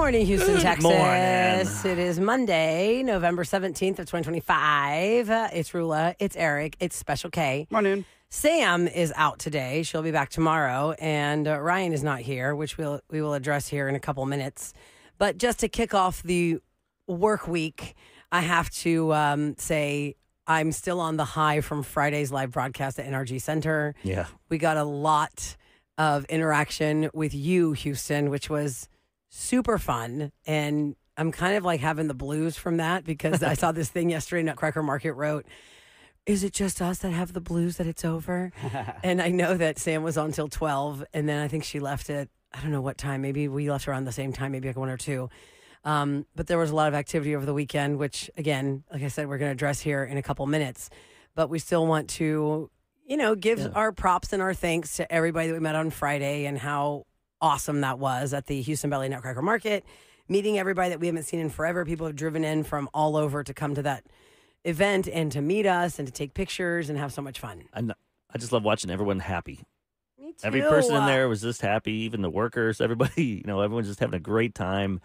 morning, Houston, Texas. Morning. It is Monday, November 17th of 2025. It's Roula, it's Eric, it's Special K. Morning. Sam is out today. She'll be back tomorrow. And Ryan is not here, which we will address here in a couple minutes. But just to kick off the work week, I have to say I'm still on the high from Friday's live broadcast at NRG Center. Yeah. We got a lot of interaction with you, Houston, which was super fun. And I'm kind of like having the blues from that because I saw this thing yesterday, Nutcracker Market wrote, is it just us that have the blues that it's over? And I know that Sam was on till 12, and then I think she left at, I don't know what time. Maybe we left around the same time, maybe like 1 or 2. But there was a lot of activity over the weekend, which, again, like I said, we're going to address here in a couple minutes. But we still want to, give our props and our thanks to everybody that we met on Friday and how awesome that was at the Houston Valley Nutcracker Market, meeting everybody that we haven't seen in forever. People have driven in from all over to come to that event and to meet us and to take pictures and have so much fun. I just love watching everyone happy. Me too. Every person in there was just happy, even the workers, everybody, everyone's just having a great time.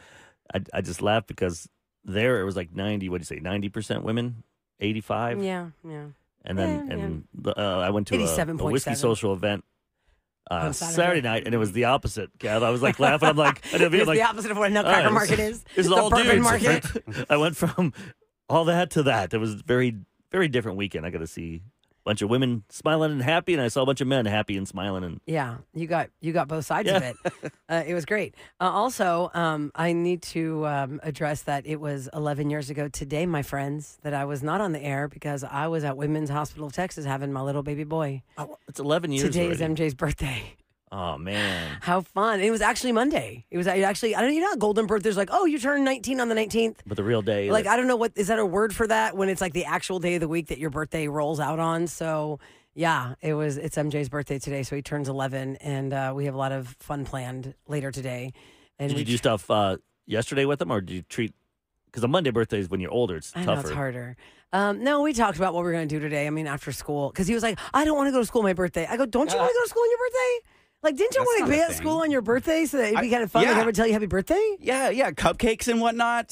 I just laughed because there it was like 90% women, 85. Yeah. And then I went to a whiskey 87.7. social event Saturday night, and it was the opposite, Gav. I was like laughing. I'm like, it's the opposite of what a Nutcracker Market is. It's the all bourbon dudes. market. I went from all that to that. It was a very, very different weekend. I got to see a bunch of women smiling and happy, and I saw a bunch of men happy and smiling. And yeah, you got both sides of it. It was great. Also, I need to address that it was 11 years ago today, my friends, that I was not on the air because I was at Women's Hospital of Texas having my little baby boy. oh, it's 11 years. Today already. is MJ's birthday. Oh man, How fun! It was actually Monday. It was actually, I don't know, golden birthday's like, oh, you turn 19 on the 19th. but the real day, Like, I don't know, what is that a word for that when it's like the actual day of the week that your birthday rolls out on? So yeah, it's MJ's birthday today, so he turns 11, and we have a lot of fun planned later today. And did you do stuff yesterday with them, or did you treat? Because a Monday birthday is when you're older. It's I tougher. know it's harder. No, we talked about what we're going to do today. I mean, after school, because he was like, I don't want to go to school on my birthday. I go, don't you want to go to school on your birthday? Like, didn't you That's want to not be a at thing. school on your birthday so that it'd be kind of fun? Like, yeah. everyone tell you happy birthday? Yeah, cupcakes and whatnot.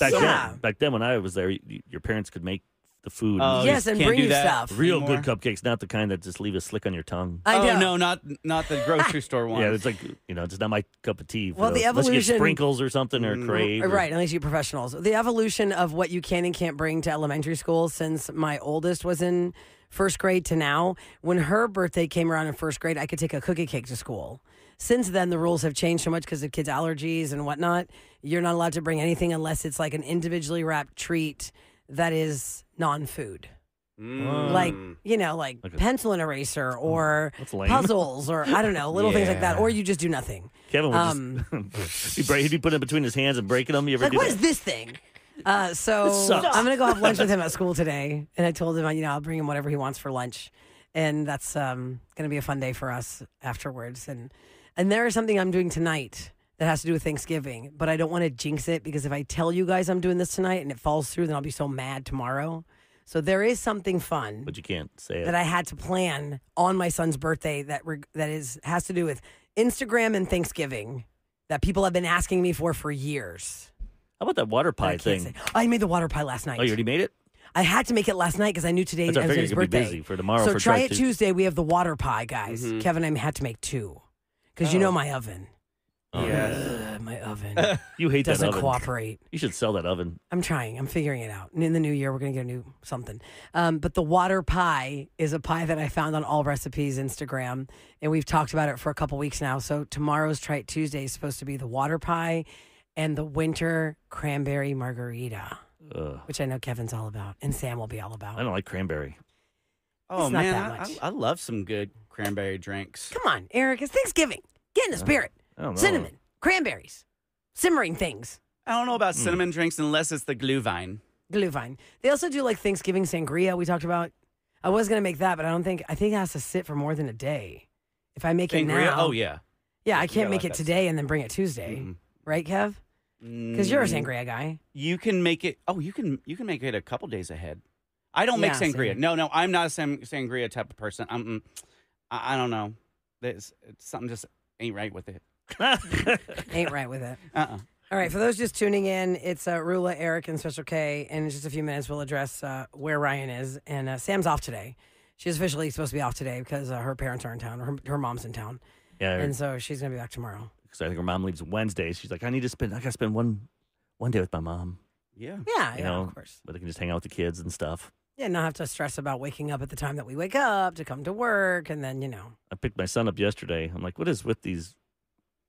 Back then, when I was there, your parents could make the food. Oh, Yes, and can't bring do you that stuff. Real anymore. good cupcakes, not the kind that just leave a slick on your tongue. I know. Oh, no, not the grocery store ones. Yeah, it's like, it's not my cup of tea. Well, the Unless you evolution- get sprinkles or something or crave. Right, unless you're professionals. The evolution of what you can and can't bring to elementary school since my oldest was in first grade to now. When her birthday came around in first grade, I could take a cookie cake to school. Since then, the rules have changed so much because of kids' allergies and whatnot. You're not allowed to bring anything unless it's like an individually wrapped treat that is non-food. Like Like a- pencil and eraser or That's lame. puzzles or I don't know, little things like that. Yeah. Or you just do nothing. Kevin would just he'd be putting it between his hands and breaking them. You ever Like, do what that? is this thing? So This sucks. I'm going to go have lunch with him at school today. And I told him, I'll bring him whatever he wants for lunch. And that's going to be a fun day for us afterwards. And there is something I'm doing tonight that has to do with Thanksgiving. But I don't want to jinx it because if I tell you guys I'm doing this tonight and it falls through, then I'll be so mad tomorrow. So there is something fun But you can't say it. that I had to plan on my son's birthday that has to do with Instagram and Thanksgiving that people have been asking me for years. How about that water But I pie can't thing? say. I made the water pie last night. Oh, you already made it? I had to make it last night because I knew today That's what I was figured his you'd be birthday. busy for tomorrow So for try Try it Tuesday. Tuesday. We have the water pie, guys. Kevin and I had to make 2 because you know my oven. Yes. My oven You hate that doesn't oven. cooperate. You should sell that oven. I'm trying. I'm figuring it out. And in the new year, we're going to get a new something. But the water pie is a pie that I found on All Recipes Instagram. And we've talked about it for a couple weeks now. So tomorrow's Try It Tuesday is supposed to be the water pie and the winter cranberry margarita, which I know Kevin's all about. And Sam will be all about. I don't like cranberry. Oh, It's not man, that much. I love some good cranberry drinks. Come on, Eric. It's Thanksgiving. Get in the spirit. I don't know. Cinnamon, cranberries, simmering things. I don't know about cinnamon drinks unless it's the glühwein. Glühwein. They also do like Thanksgiving sangria we talked about. I was going to make that, but I think it has to sit for more than a day. If I make it Sangria? now. Oh, yeah. Yeah, I You can't gotta make let it that today and then bring it Tuesday. Mhm. Right, Kev? Because you're a sangria guy. You can make it. Oh, you can make it a couple days ahead. I don't make Yeah, sangria. same. No, I'm not a sangria type of person. I don't know. It's something just ain't right with it. Ain't right with it. All right, for those just tuning in, it's Roula, Eric, and Special K. And in just a few minutes, we'll address where Ryan is. And Sam's off today. She's officially supposed to be off today because her parents are in town. Her mom's in town. Yeah. And so she's going to be back tomorrow. Because I think her mom leaves Wednesday. She's like, I got to spend one day with my mom. Yeah. Yeah, You yeah, know, of course. But they can just hang out with the kids and stuff. Yeah, not have to stress about waking up at the time that we wake up to come to work. And then, I picked my son up yesterday. I'm like, what is with these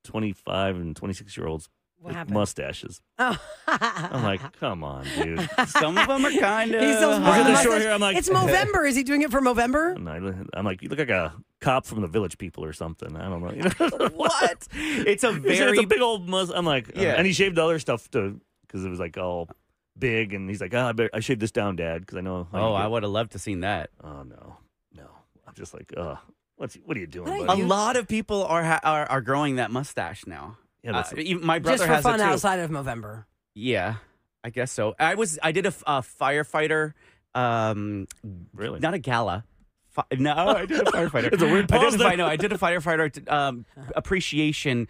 25 and 26-year-olds what with happened? mustaches? Oh. I'm like, come on, dude. Some of them are kind of. He's so Look smart. at the Mustache. short hair. I'm like, It's Movember. Is he doing it for Movember? And I'm like, you look like a cop from the Village People or something. I don't know. You know? What? It's a It's very. a big old mustache. I'm like, Yeah. And he shaved the other stuff too because it was like all big. And he's like, I shaved this down, Dad, because I know. Oh, I would have loved to seen that. Oh no. I'm just like, what are you doing, What are buddy? A lot of people are growing that mustache now. Yeah, that's Even my brother Just for has fun it too. outside of Movember. Yeah, I guess so. I did a firefighter. Really? Not a gala. No, I did a firefighter. It's a weird pause there. I did a firefighter appreciation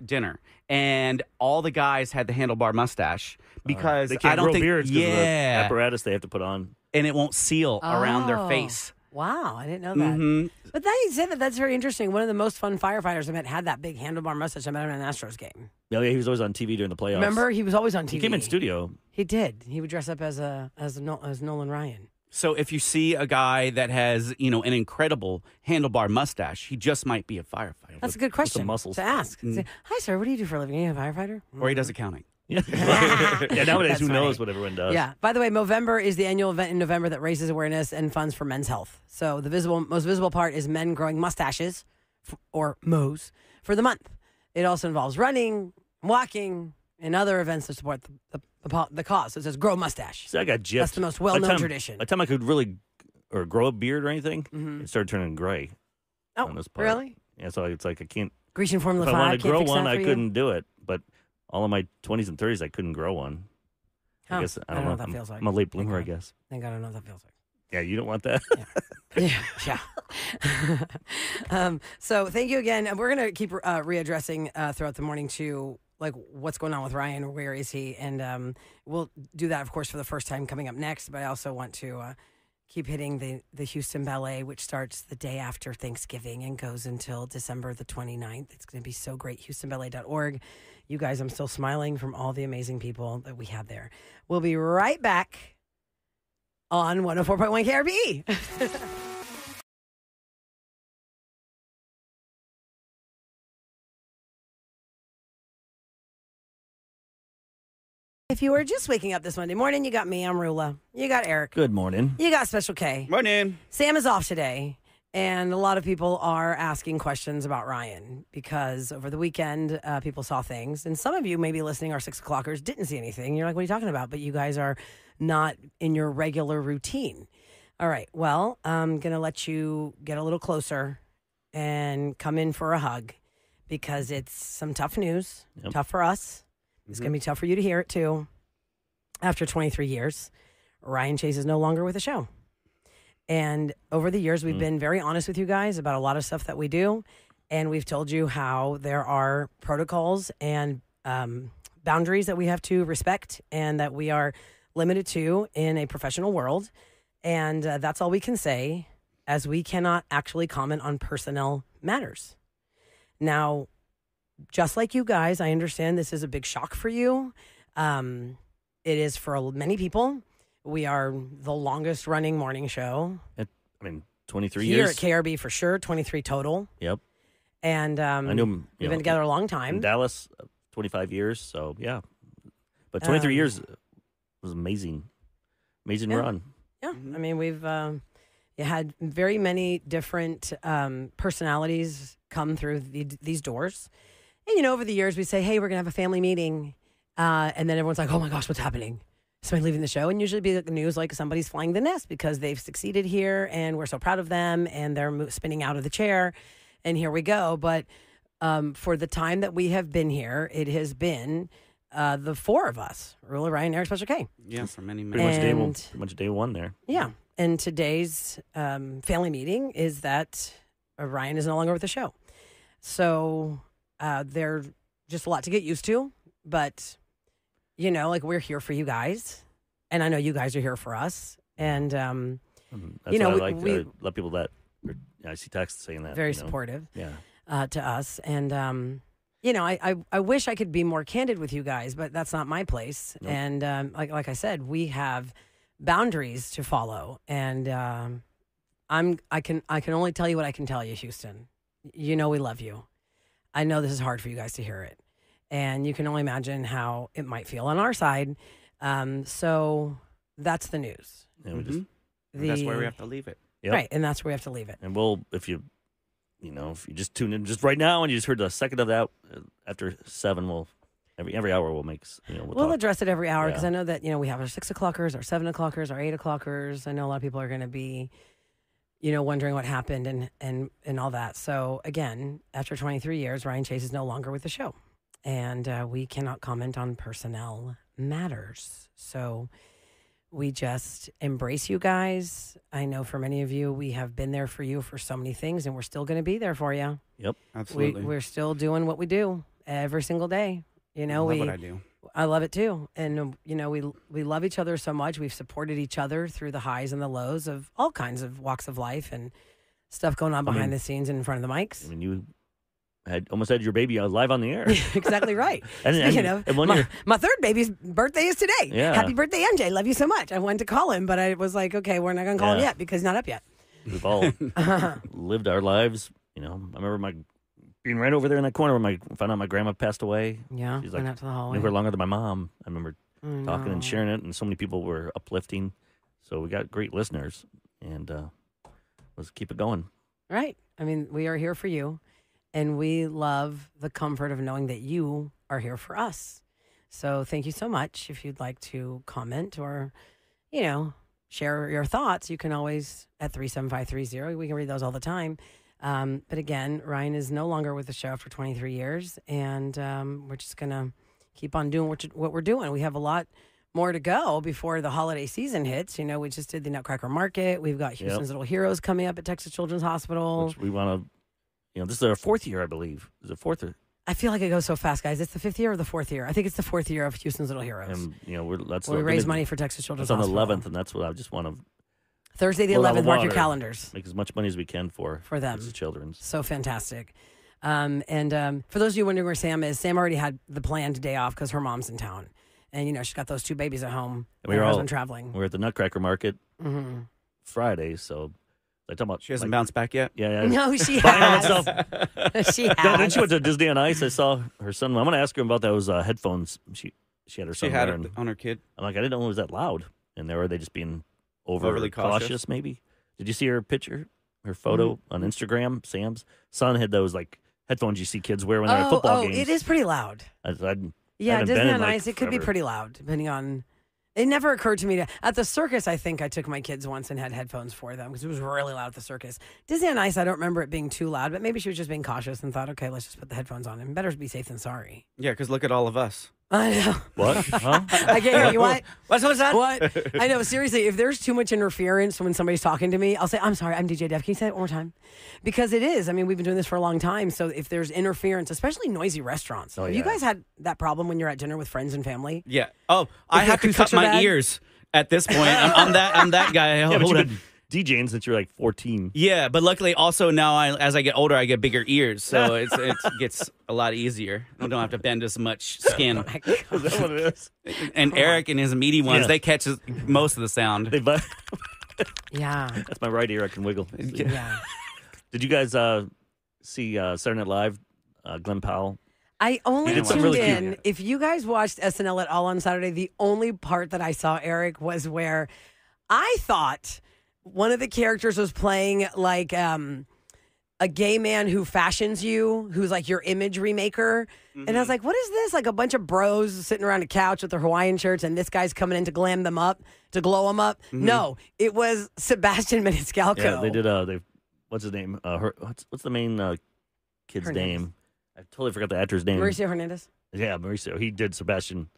dinner, and all the guys had the handlebar mustache because they can't I don't grow think beards because of the yeah, apparatus they have to put on. and it won't seal around their Oh. face. Wow, I didn't know that. Mhm. But that you said that's very interesting. One of the most fun firefighters I met had that big handlebar mustache. I met him at an Astros game. Oh, yeah, he was always on TV during the playoffs. Remember, he was always on TV. He came in studio. He did. He would dress up as Nolan Ryan. So if you see a guy that has an incredible handlebar mustache, he just might be a firefighter, That's a good question muscles. to ask. Say, hi, sir. What do you do for a living? Are you a firefighter? or he does accounting. Yeah, yeah. Nowadays, That's who knows funny. what everyone does? Yeah. By the way, Movember is the annual event in November that raises awareness and funds for men's health. So the most visible part is men growing mustaches, or mows, for the month. It also involves running, walking, and other events to support the cause. So it says grow mustache. See, I got gypped. That's the most well-known tradition. By the time I could really grow a beard or anything, Mhm. it started turning gray. Oh, on this part. really? Yeah, so it's like I can't. Grecian Formula If I 5 wanted to can't grow fix one, that I for you? couldn't do it. But all of my 20s and 30s, I couldn't grow one. Huh. I guess I I don't don't know know. what that feels like. I'm a late bloomer, I Thank God. guess. Thank God I don't know what that feels like. Yeah, you don't want that. Yeah. So thank you again. And we're going to keep readdressing throughout the morning to like what's going on with Ryan or where is he. And we'll do that, of course, for the first time coming up next. But I also want to keep hitting the Houston Ballet, which starts the day after Thanksgiving and goes until December the 29th. It's going to be so great. HoustonBallet.org. You guys, I'm still smiling from all the amazing people that we had there. We'll be right back on 104.1 KRBE. If you were just waking up this Monday morning, you got me, I'm Roula. You got Eric. Good morning. You got Special K. Morning. Sam is off today, and a lot of people are asking questions about Ryan because over the weekend, people saw things. And some of you, maybe listening, our 6 o'clockers, didn't see anything. You're like, what are you talking about? But you guys are not in your regular routine. All right. Well, I'm going to let you get a little closer and come in for a hug because it's some tough news. Yep. Tough for us. It's going to be tough for you to hear it, too. After 23 years, Ryan Chase is no longer with the show. And over the years, we've been very honest with you guys about a lot of stuff that we do. And we've told you how there are protocols and boundaries that we have to respect and that we are limited to in a professional world. And that's all we can say, as we cannot actually comment on personnel matters. Now, just like you guys, I understand this is a big shock for you. It is for many people. We are the longest running morning show. 23 Here years. at KRB for sure, 23 total. Yep. And I knew him. we've been together a long time. In Dallas, 25 years. So, yeah. But 23 years was amazing. Amazing run. Yeah. I mean, we've had very many different personalities come through these doors. And, over the years, we say, hey, we're going to have a family meeting. And then everyone's like, oh, my gosh, what's happening? Somebody leaving the show. And usually be the news like somebody's flying the nest because they've succeeded here and we're so proud of them and they're spinning out of the chair. And here we go. But for the time that we have been here, it has been the four of us, Roula Ryan, Eric, Special K. Yeah, for many, Pretty many. much day one there. Yeah. And today's family meeting is that Ryan is no longer with the show. So there's just a lot to get used to. but like we're here for you guys, and I know you guys are here for us, and That's what I like. I love people that I see texts saying that. Very supportive. Yeah. To us, and I wish I could be more candid with you guys, but that's not my place. Nope. And like I said, we have boundaries to follow, and I can only tell you what I can tell you, Houston. We love you. I know this is hard for you guys to hear it, and you can only imagine how it might feel on our side. So that's the news. Yeah, we just, that's where we have to leave it. Yep. Right, and that's where we have to leave it. And if you just tune in just right now and you just heard the second of that, after 7, we'll every hour we'll make we'll address it every hour, because Yeah. I know that we have our 6 o'clockers, our 7 o'clockers, our 8 o'clockers. I know a lot of people are going to be wondering what happened and all that. So again, after 23 years, Ryan Chase is no longer with the show, and we cannot comment on personnel matters. So we just embrace you guys. I know for many of you, we have been there for you for so many things, and we're still going to be there for you. Yep, absolutely. We're still doing what we do every single day. I love what I do. I love it too, and we love each other so much. We've supported each other through the highs and the lows of all kinds of walks of life and stuff going on behind the scenes and in front of the mics. I mean, you almost had your baby live on the air. Exactly right. Speaking of, my third baby's birthday is today. Yeah. Happy birthday, MJ. Love you so much. I wanted to call him, but I was like, okay, we're not going to call him yet because he's not up yet. We've all lived our lives. I remember being right over there in that corner when found out my grandma passed away. Yeah, she's went out to the hallway. Knew her longer than my mom. I remember talking and sharing it, and so many people were uplifting. So we got great listeners, and let's keep it going. Right. I mean, we are here for you, and we love the comfort of knowing that you are here for us. So thank you so much. If you'd like to comment or, share your thoughts, you can always at 37530. We can read those all the time. But again, Ryan is no longer with the show after 23 years, and we're just going to keep on doing what we're doing. We have a lot more to go before the holiday season hits. We just did the Nutcracker Market. We've got Houston's Little Heroes coming up at Texas Children's Hospital. Which we want to, this is our 4th year, I believe. Is it 4th? I feel like it goes so fast, guys. It's the 5th year or the 4th year? I think it's the 4th year of Houston's Little Heroes. And, we raise money for Texas Children's Hospital. Hospital. It's on the 11th, and that's what I just want to... Thursday the 11th, mark your calendars. Make as much money as we can for them. Texas Children's. So fantastic. And for those of you wondering where Sam is, Sam already had the planned day off because her mom's in town. And, she's got those 2 babies at home. And her husband traveling. We're at the Nutcracker Market Friday, so... I talk about, she hasn't bounced back yet? Yeah. No, she has. She has. Then she went to Disney on Ice. I saw her son. I'm going to ask her about those headphones. She had her son wearing. She had it on her kid. I'm like, I didn't know it was that loud. And there, were they just being overly cautious, maybe? Did you see her picture, her photo on Instagram? Sam's son had those headphones you see kids wear when they're at football games. It is pretty loud. Yeah, Disney on Ice, it could be pretty loud, depending on... It never occurred to me at the circus, I think I took my kids once and had headphones for them because it was really loud at the circus. Disney on Ice, I don't remember it being too loud, but maybe she was just being cautious and thought, okay, let's just put the headphones on. And better be safe than sorry. Yeah, because look at all of us. I know. What? Huh? I can't hear you. What? What's that? What? I know. Seriously, if there's too much interference when somebody's talking to me, I'll say, I'm sorry, I'm DJ Def. Can you say it one more time? Because it is. I mean, we've been doing this for a long time. So if there's interference, especially noisy restaurants. Have you guys had that problem when you're at dinner with friends and family? Yeah. Oh, I have to cut my ears at this point. I'm that guy. Yeah, but you've been DJing since you're like 14. Yeah, but luckily also now as I get older, I get bigger ears, so it gets a lot easier. I don't have to bend as much skin. Oh my God. Is that what it is? And Eric and his meaty ones, they catch most of the sound. Yeah. That's my right ear. I can wiggle. Yeah. Did you guys see Saturday Night Live? Glenn Powell. I only tuned really in. cute. If you guys watched SNL at all on Saturday, the only part that I saw, Eric, was where I thought one of the characters was playing like a gay man who fashions you, who's like your image remaker. And I was like, what is this? Like a bunch of bros sitting around a couch with their Hawaiian shirts, and this guy's coming in to glam them up, to glow them up. No, it was Sebastian Maniscalco. Yeah, they did. What's his name? What's the main kid's Hernandez. name? I totally forgot the actor's name. Mauricio Hernandez. Yeah, Mauricio. He did Sebastian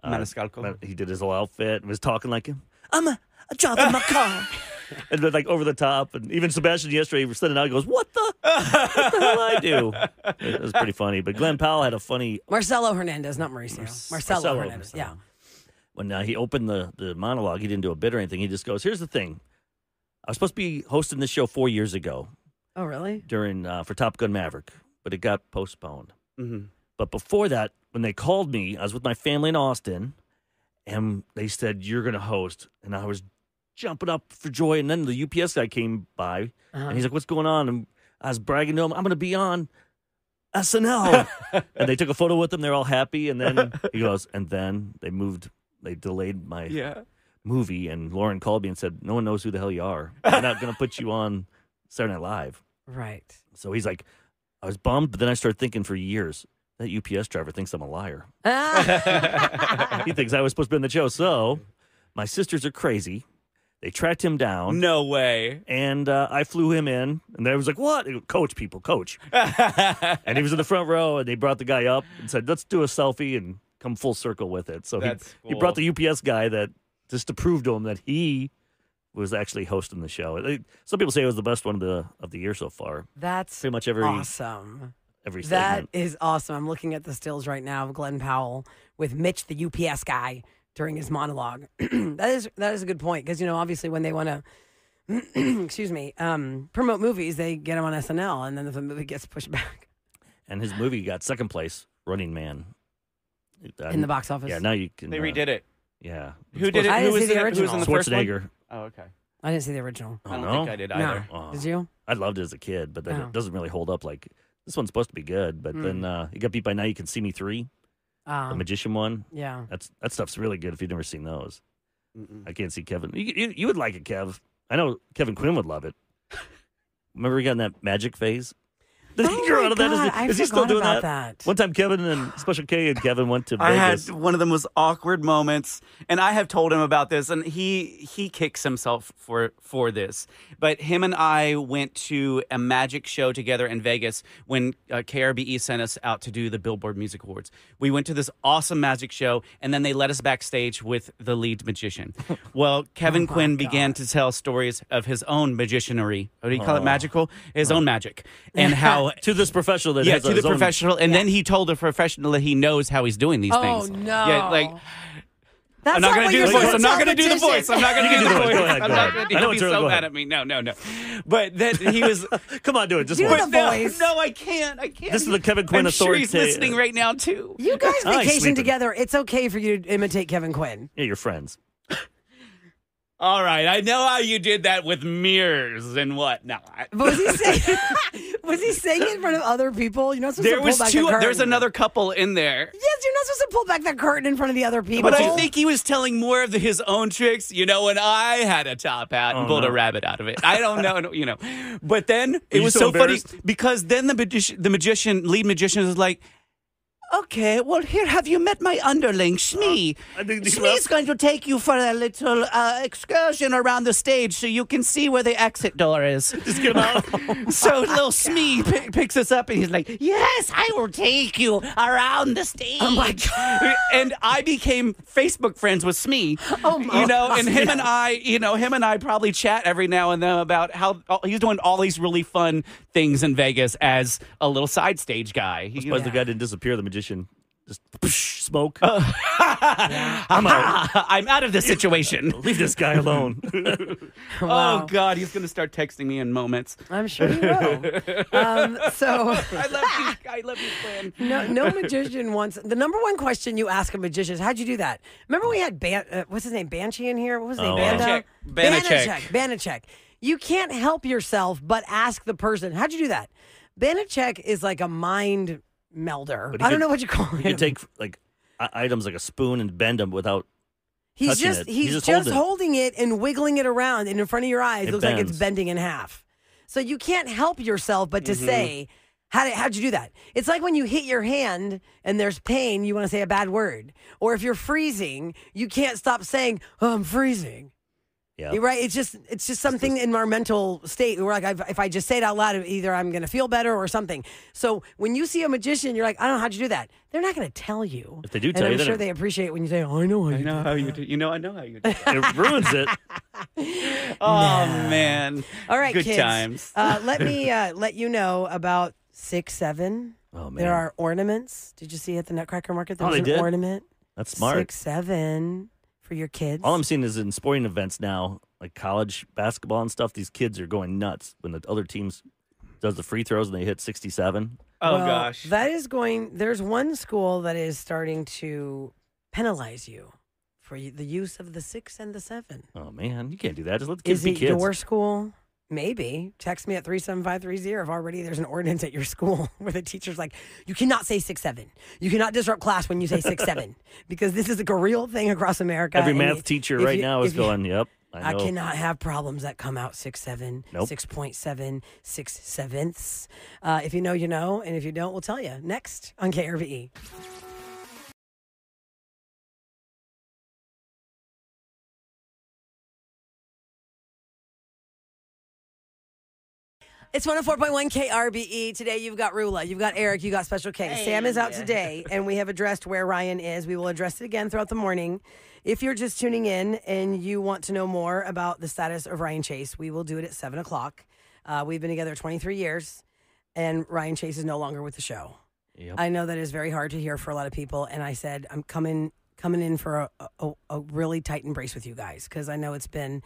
Maniscalco. He did his whole outfit and was talking like him. I'm a driver in my car. and then like over the top. And even Sebastian yesterday was sitting out. He goes, "What the hell I do?" It was pretty funny. But Glenn Powell had a funny Marcelo Hernandez, not Mauricio. Marcelo Hernandez. Yeah. When he opened the monologue, he didn't do a bit or anything. He just goes, "Here's the thing. I was supposed to be hosting this show 4 years ago." Oh, really? For Top Gun Maverick, but it got postponed. Mm-hmm. But before that, when they called me, I was with my family in Austin, and they said, "You're going to host." And I was jumping up for joy. And then the UPS guy came by, and he's like, "What's going on?" And I was bragging to him, "I'm going to be on SNL." And they took a photo with him. They're all happy. And then he goes, and then they delayed my movie. And Lauren called me and said, "No one knows who the hell you are. They're not going to put you on Saturday Night Live." Right. So he's like, I was bummed, but then I started thinking for years, that UPS driver thinks I'm a liar. He thinks I was supposed to be on the show. So my sisters are crazy. They tracked him down. No way. And I flew him in, and they was like, "What? Coach, people, coach." And he was in the front row, and they brought the guy up and said, "Let's do a selfie and come full circle with it." So he brought the UPS guy that just to prove to him that he was actually hosting the show. Some people say it was the best one of the year so far. That's pretty much awesome. Every segment. That is awesome. I'm looking at the stills right now of Glenn Powell with Mitch, the UPS guy, during his monologue. That is a good point because obviously when they want to, promote movies, they get them on SNL, and then if the movie gets pushed back. And his movie got second place, Running Man, in the box office. Yeah, now you can. They redid it. Yeah. Who did it? I didn't see the original. Who was in the first one? Schwarzenegger. Oh, okay. I didn't see the original. I don't think I did either. No. Did you? I loved it as a kid, but then it doesn't really hold up. Like this one's supposed to be good, but then he got beat by Now You Can See Me 3, the Magician one. Yeah, that stuff's really good if you've never seen those. I can't see Kevin. You would like it, Kev. I know Kevin Quinn would love it. Remember he got in that magic phase? Did he grow out of that? Is he still doing that? One time, Kevin and Special K and Kevin went to Vegas. I had one of the most awkward moments, and I have told him about this, and he kicks himself for this. But him and I went to a magic show together in Vegas when KRBE sent us out to do the Billboard Music Awards. We went to this awesome magic show, and then they let us backstage with the lead magician. Well, Kevin Quinn began to tell stories of his own magicianery. What do you call it? Magical? His own magic. And how... to this professional that has to the professional, and then he told the professional that he knows how he's doing these things. Oh no! Yeah, like that's I'm not going to do the voice. I'm not going to do the voice. I'm not going to do the voice. Go ahead. I'm not going to. He'll be so mad at me. No. But then he was. Come on, do it. Just do once. the voice. No, I can't. This is the Kevin Quinn authority. I'm sure he's listening right now too. You guys vacation together. It's okay for you to imitate Kevin Quinn. Yeah, you're friends. All right, I know how you did that with mirrors and what. No, but was he saying? Was he saying it in front of other people? You're not supposed to pull back the curtain. There's another couple in there. Yes, you're not supposed to pull back that curtain in front of the other people. But I think he was telling more of his own tricks. When I had a top hat and pulled a rabbit out of it. I don't know. But then it was so funny because then the lead magician was like, "Okay, well, here, have you met my underling, Shmee? Shmee's going to take you for a little excursion around the stage so you can see where the exit door is." Just get him out. So little Shmee picks us up and he's like, "Yes, I will take you around the stage." Oh, my God. And I became Facebook friends with Shmee. Oh, my and him and I probably chat every now and then about how he's doing all these really fun things in Vegas as a little side stage guy. I suppose the guy didn't disappear. The magician just smoke. I'm out. I'm out of this situation. Leave this guy alone. Wow. Oh God, he's going to start texting me in moments. I'm sure he will. So I love you, Quinn. No magician wants the number one question you ask a magician is, how'd you do that? Remember we had what's his name, Banshee in here? What was his name? Banachek. You can't help yourself but ask the person, how'd you do that? Banachek is like a mind melder. I don't know what you call it. You can take like items like a spoon and bend them without touching it. He's just holding it and wiggling it around, and in front of your eyes, it looks like it's bending in half. So you can't help yourself but to say, how'd you do that? It's like when you hit your hand and there's pain, you want to say a bad word. Or if you're freezing, you can't stop saying, "Oh, I'm freezing." Yeah. You're right. It's just something in our mental state. We're like, if I just say it out loud, either I'm going to feel better or something. So when you see a magician, you're like, "I don't know, how'd you do that?" They're not going to tell you. If they do tell you, I'm sure they appreciate when you say, "Oh, I know how you do it. I know how you do. I know how you do. It ruins it. Oh, man. All right, Good kids. times. Let me let you know about 6-7. Oh, man. There are ornaments. Did you see at the Nutcracker Market? There Oh, was they an did? ornament. That's smart. 6-7 for your kids. All I'm seeing is in sporting events now, like college basketball and stuff, these kids are going nuts when the other teams does the free throws and they hit 67. Oh, Well, gosh. That is there's one school that is starting to penalize you for the use of the 6 and the 7. Oh, man. You can't do that. Just let the kids Is be it kids. your school? Maybe. Text me at 37530 if already there's an ordinance at your school where the teacher's like, you cannot say 6-7. You cannot disrupt class when you say 6-7 because this is like a real thing across America. Every and math teacher right now is going, yep, I I know. cannot have problems that come out 6-7, Nope. 6.7, 6/7. If you know, you know. And if you don't, we'll tell you. Next on KRVE. It's 104.1 KRBE. Today you've got Roula, you've got Eric, you got Special K. Hey. Sam is out today, and we have addressed where Ryan is. We will address it again throughout the morning. If you're just tuning in and you want to know more about the status of Ryan Chase, we will do it at 7 o'clock. We've been together 23 years, and Ryan Chase is no longer with the show. Yep. I know that is very hard to hear for a lot of people, and I said I'm coming in for a really tight embrace with you guys because I know it's been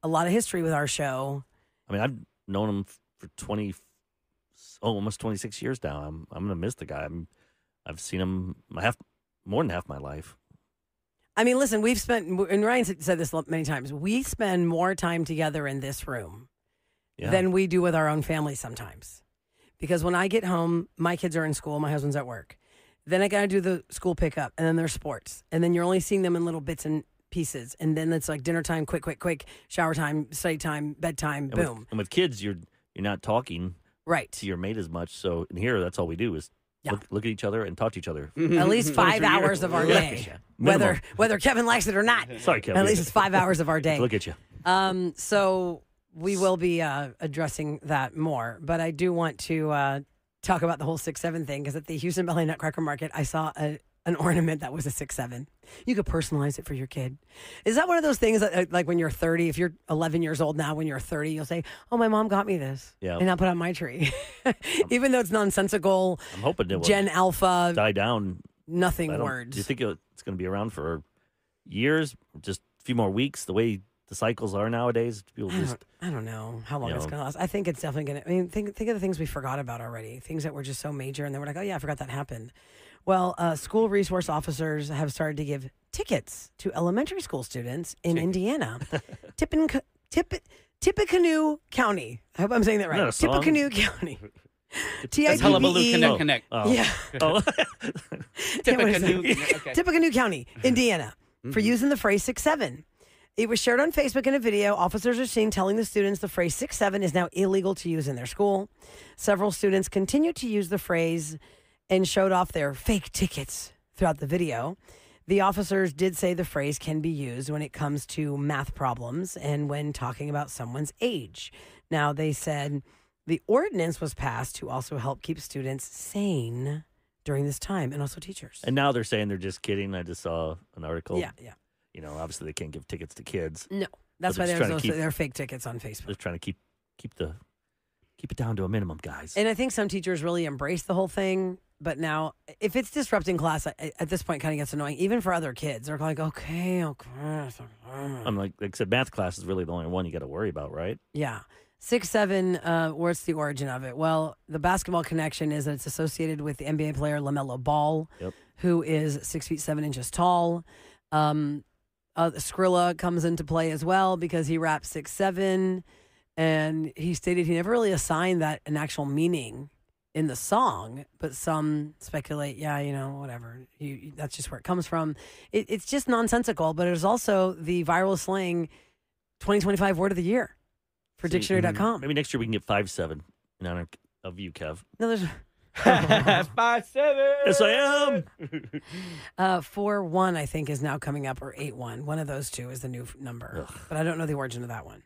a lot of history with our show. I mean, I've known him for almost 26 years now. I'm going to miss the guy. I've seen him more than half my life. I mean, listen, we've spent, and Ryan said this many times, we spend more time together in this room than we do with our own family sometimes. Because when I get home, my kids are in school, my husband's at work. Then I got to do the school pickup, and then there's sports. And then you're only seeing them in little bits and pieces. And then it's like dinner time, quick, shower time, study time, bedtime, boom. And with kids, you're not talking Right. to your mate as much. So in here, that's all we do is look at each other and talk to each other. At least 5 hours of our day. Minimum. Whether Kevin likes it or not. Sorry, Kevin. At least it's 5 hours of our day. Look at you. So we will be addressing that more. But I do want to talk about the whole 6-7 thing because at the Houston Ballet Nutcracker Market, I saw an ornament that was a 6-7. You could personalize it for your kid. Is that one of those things that, like when you're 30, if you're 11 years old now, when you're 30, you'll say, oh, my mom got me this. Yeah. And I'll put it on my tree. Even though it's nonsensical, I'm hoping it will Gen Alpha, die down. nothing Do words. you think it's going to be around for years? Just a few more weeks? The way the cycles are nowadays, people just I don't know how long it's going to last. I think it's definitely going to. I mean, think of the things we forgot about already. Things that were just so major, and then we're like, oh yeah, I forgot that happened. Well, school resource officers have started to give tickets to elementary school students in Indiana, Tippecanoe County. I hope I'm saying that right. Isn't that a song? Tippecanoe County. That's Hullabaloo Tippecanoe. Connect. Oh. Yeah. Oh. Tippecanoe. Okay. Tippecanoe County, Indiana, for using the phrase 6-7. It was shared on Facebook in a video. Officers are seen telling the students the phrase 6-7 is now illegal to use in their school. Several students continued to use the phrase and showed off their fake tickets throughout the video. The officers did say the phrase can be used when it comes to math problems and when talking about someone's age. Now, they said the ordinance was passed to also help keep students sane during this time and also teachers. And now they're saying they're just kidding. I just saw an article. Yeah. You know, obviously they can't give tickets to kids. No, that's But why they're there's trying to they're fake tickets on Facebook. They're trying to keep it down to a minimum, guys. And I think some teachers really embrace the whole thing. But now, if it's disrupting class, at this point, kind of gets annoying, even for other kids. They're like, okay. I'm like I said, math class is really the only one you got to worry about, right? Yeah. 6-7, what's the origin of it? Well, the basketball connection is that it's associated with the NBA player LaMelo Ball, who is 6 feet 7 inches tall. Skrilla comes into play as well because he raps 6'7", and he stated he never really assigned that an actual meaning in the song, but some speculate, whatever. That's just where it comes from. It's just nonsensical, but it is also the viral slang 2025 word of the year for dictionary.com. Maybe next year we can get 5'7" in honor of you, Kev. No, 5-7. Yes, I am. 4-1, I think, is now coming up, or 8-1. One of those two is the new number. But I don't know the origin of that one.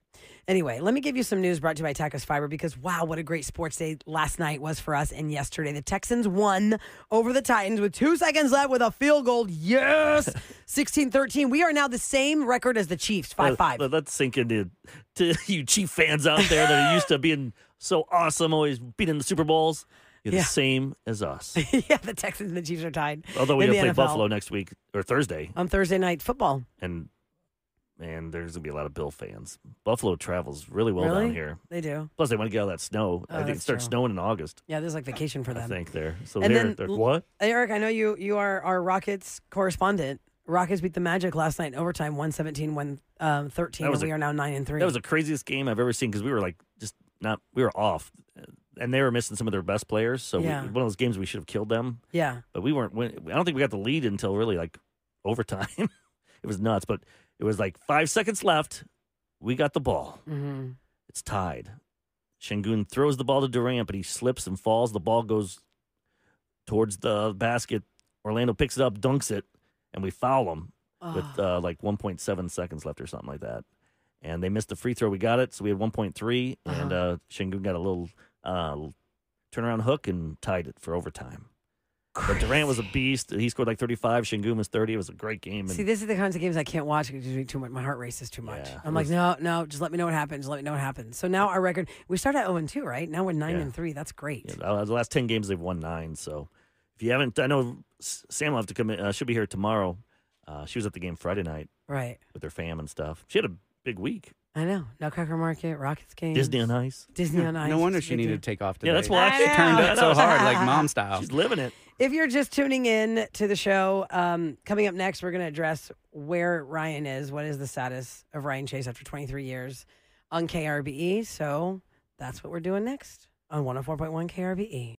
Anyway, let me give you some news brought to you by Tacos Fiber because, wow, what a great sports day last night was for us and yesterday. The Texans won over the Titans with 2 seconds left with a field goal. Yes! 16-13. We are now the same record as the Chiefs, 5-5. Let's sink into you Chief fans out there that are used to being so awesome, always beating the Super Bowls. You're the same as us. Yeah, the Texans and the Chiefs are tied. Although we in got to the play NFL. Buffalo next week, or Thursday. On Thursday night football. And, man, there's going to be a lot of Bill fans. Buffalo travels really well Really? down here. They do. Plus, they want to get out of that snow. I think it that's starts true. snowing in August, Yeah, there's like vacation for them. I think, there. So And they're what? Eric, I know you are our Rockets correspondent. Rockets beat the Magic last night in overtime, 117-113, and we are now 9-3. That was the craziest game I've ever seen because we were like we were off. And they were missing some of their best players. So one of those games we should have killed them. Yeah. But we weren't. I don't think we got the lead until really like overtime. It was nuts. But it was like 5 seconds left. We got the ball. Mm-hmm. It's tied. Şengün throws the ball to Durant, but he slips and falls. The ball goes towards the basket. Orlando picks it up, dunks it, and we foul them with like 1.7 seconds left or something like that. And they missed the free throw. We got it, so we had 1.3, and Şengün got a little turnaround hook and tied it for overtime. But Durant was a beast. He scored like 35. Şengün was 30. It was a great game. See, this is the kinds of games I can't watch because it gives me too much. My heart races too much. Yeah, I'm like, no, just let me know what happens. Let me know what happens. So now our record, we started at 0-2, right? Now we're 9-3. That's great. Yeah, the last 10 games they've won 9. So if you haven't, I know Sam will have to come in. She'll be here tomorrow. She was at the game Friday night, right, with her fam and stuff. She had a big week. I know. Nutcracker Market, Rockets games, Disney on Ice. Disney on Ice. No wonder she needed to take off today. Yeah, that's why she turned up so hard, like mom Oh. style. She's living it. If you're just tuning in to the show, coming up next, we're going to address where Ryan is. What is the status of Ryan Chase after 23 years on KRBE? So that's what we're doing next on 104.1 KRBE.